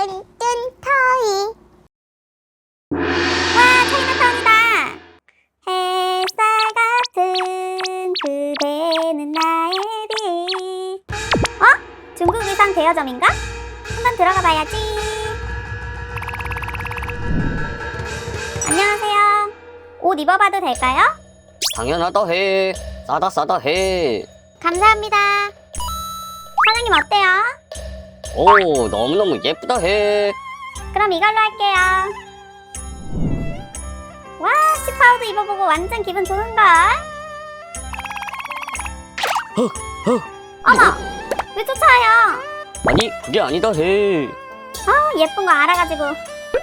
뚠뚠 터이. 와, 차이나타운이다. 햇살 같은 그대는 나의 빛. 어? 중국 의상 대여점인가? 한번 들어가 봐야지. 안녕하세요. 옷 입어봐도 될까요? 당연하다 해. 싸다 싸다 해. 감사합니다. 사장님 어때요? 오, 너무너무 예쁘다 해. 그럼 이걸로 할게요. 와, 치파우도 입어보고 완전 기분 좋은걸? 어머! 왜 쫓아와요? 아니, 그게 아니다 해. 예쁜 거 알아가지고.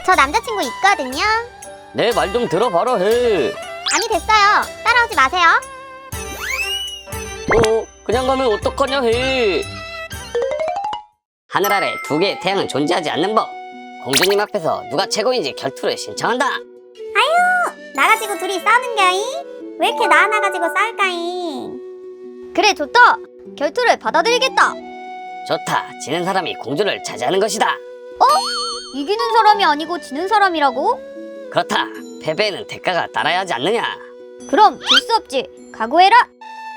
저 남자친구 있거든요. 내 말 좀 들어봐라 해. 아니, 됐어요. 따라오지 마세요. 그냥 가면 어떡하냐 해. 하늘 아래 두 개의 태양은 존재하지 않는 법. 공주님 앞에서 누가 최고인지 결투를 신청한다. 나가지고 둘이 싸우는겨잉? 왜 이렇게 나가지고 싸울까잉? 그래, 좋다. 결투를 받아들이겠다. 좋다. 지는 사람이 공주를 차지하는 것이다. 이기는 사람이 아니고 지는 사람이라고? 그렇다. 패배에는 대가가 따라야 하지 않느냐. 그럼 질 수 없지. 각오해라.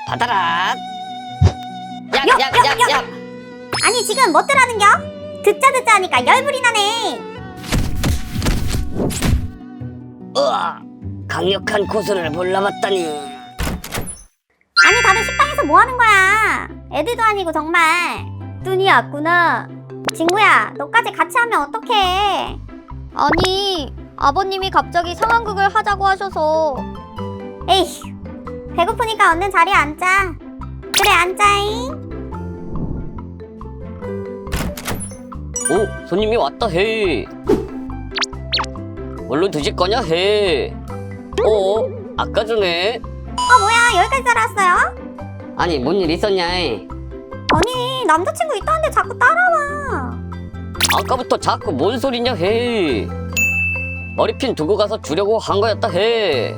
받아라. 얍. 아니, 지금 뭐 뜨라는겨? 듣자 하니까 열불이 나네. 으아, 강력한 고수를 몰라봤다니. 아니, 다들 식당에서 뭐 하는 거야? 애들도 아니고 정말. 뚠이 왔구나. 친구야, 너까지 같이 하면 어떡해? 아니, 아버님이 갑자기 상황극을 하자고 하셔서. 에이휴, 배고프니까 얼른 자리에 앉자. 그래, 앉자잉. 오, 손님이 왔다 해. 뭘로 드실 거냐 해. 아까 전에. 뭐야, 여기까지 따라왔어요? 아니, 뭔 일 있었냐 해. 아니, 남자친구 있다는데 자꾸 따라와. 아까부터 자꾸 뭔 소리냐 해. 머리핀 두고 가서 주려고 한 거였다 해.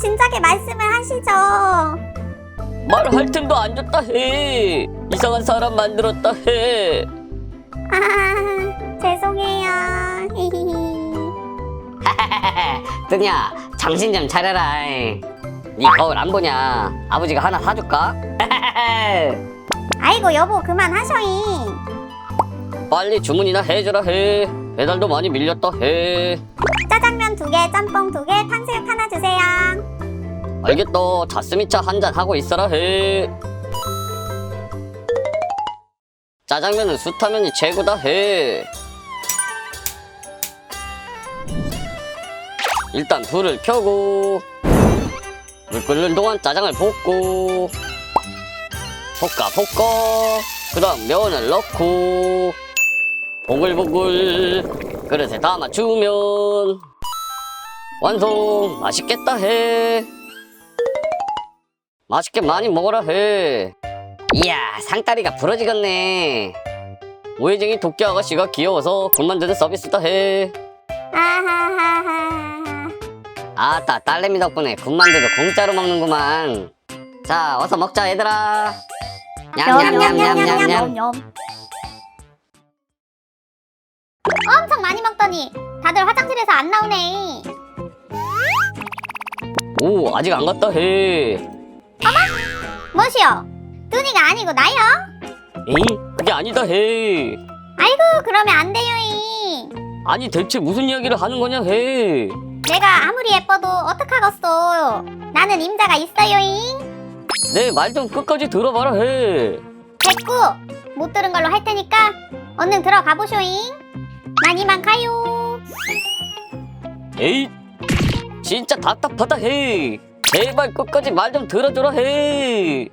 진작에 말씀을 하시죠. 말할 틈도 안 줬다 해. 이상한 사람 만들었다 해. 죄송해요. 히히히. 뜨냐, 정신 좀 차려라. 네 거울 안 보냐? 아버지가 하나 사줄까? 아이고, 여보, 그만하셔잉. 빨리 주문이나 해줘라 해. 배달도 많이 밀렸다 해. 짜장면 2개, 짬뽕 2개, 탕수육 하나 주세요. 알겠다. 자스미차 한잔 하고 있어라 해. 짜장면은 수타면이 최고다 해. 일단 불을 켜고 물 끓는 동안 짜장을 볶고 볶아 그 다음 면을 넣고 보글보글 그릇에 담아주면 완성. 맛있겠다 해. 맛있게 많이 먹어라 해. 이야, 상다리가 부러지겠네. 오해쟁이 도끼 아가씨가 귀여워서 국 만드는 서비스다 해. 아하하하. 아따, 딸내미 덕분에 국 만두도 공짜로 먹는구만. 자, 어서 먹자 얘들아. 냠냠냠냠냠냠. 엄청 많이 먹더니 다들 화장실에서 안 나오네. 오, 아직 안 갔다 해. 뭐시여? 뚜니가 아니고 나요? 에잉? 그게 아니다 해. 아이고, 그러면 안 돼요잉. 아니, 대체 무슨 이야기를 하는 거냐 해. 내가 아무리 예뻐도 어떡하겠어. 나는 임자가 있어요잉. 내 말 좀 끝까지 들어봐라 해. 됐고, 못 들은 걸로 할 테니까 얼른 들어가 보쇼잉. 난 이만 가요. 에이, 진짜 답답하다 해. 제발 끝까지 말 좀 들어줘라 해.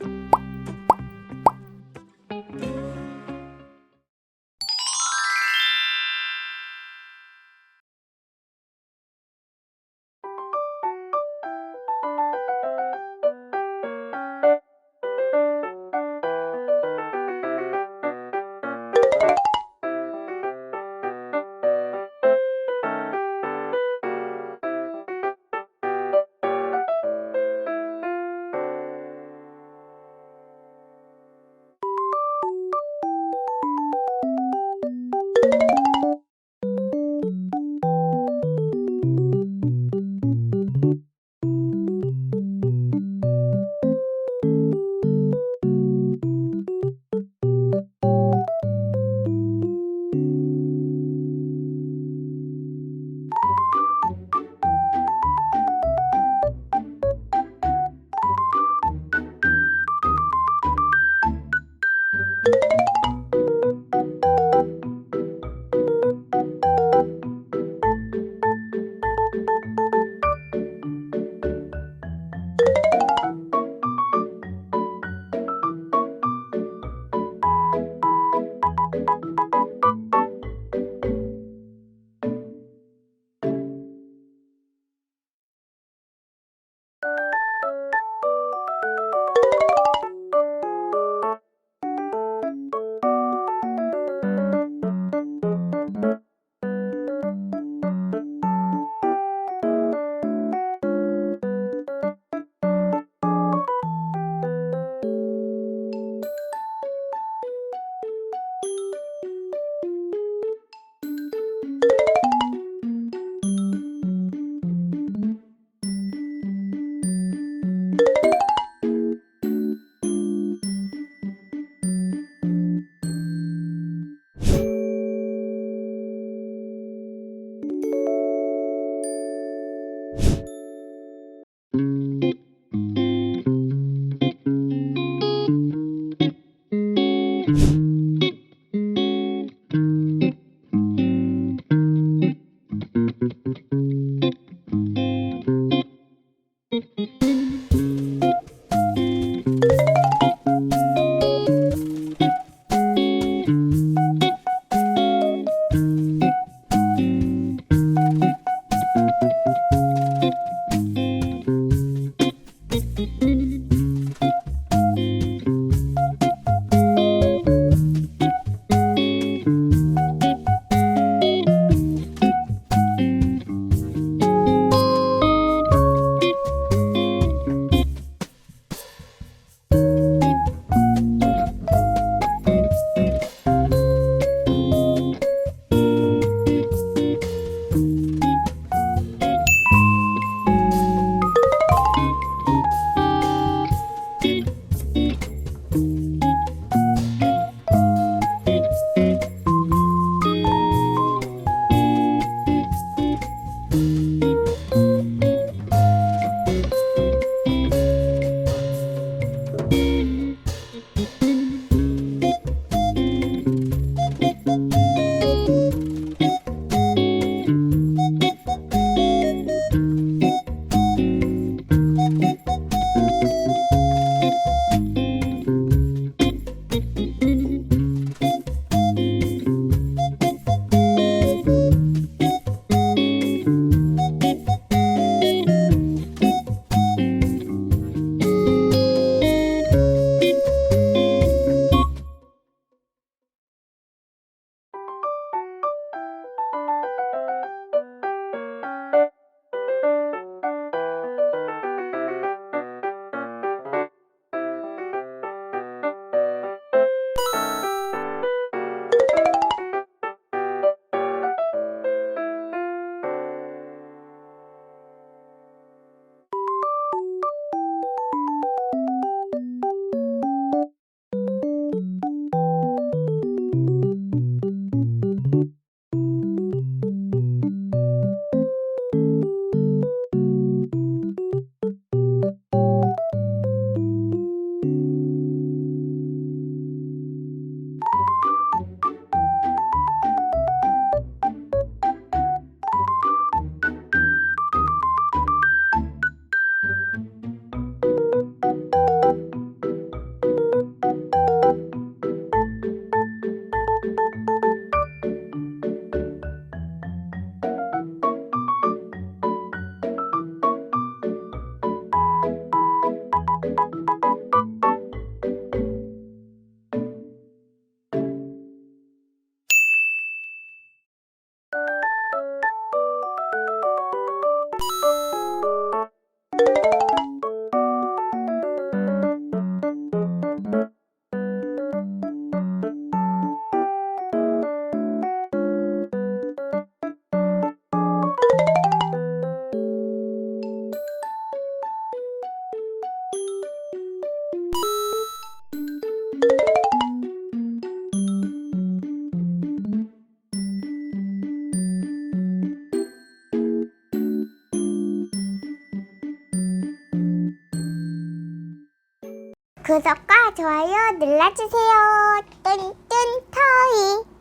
구독과 좋아요 눌러주세요. 뚠뚠 터이.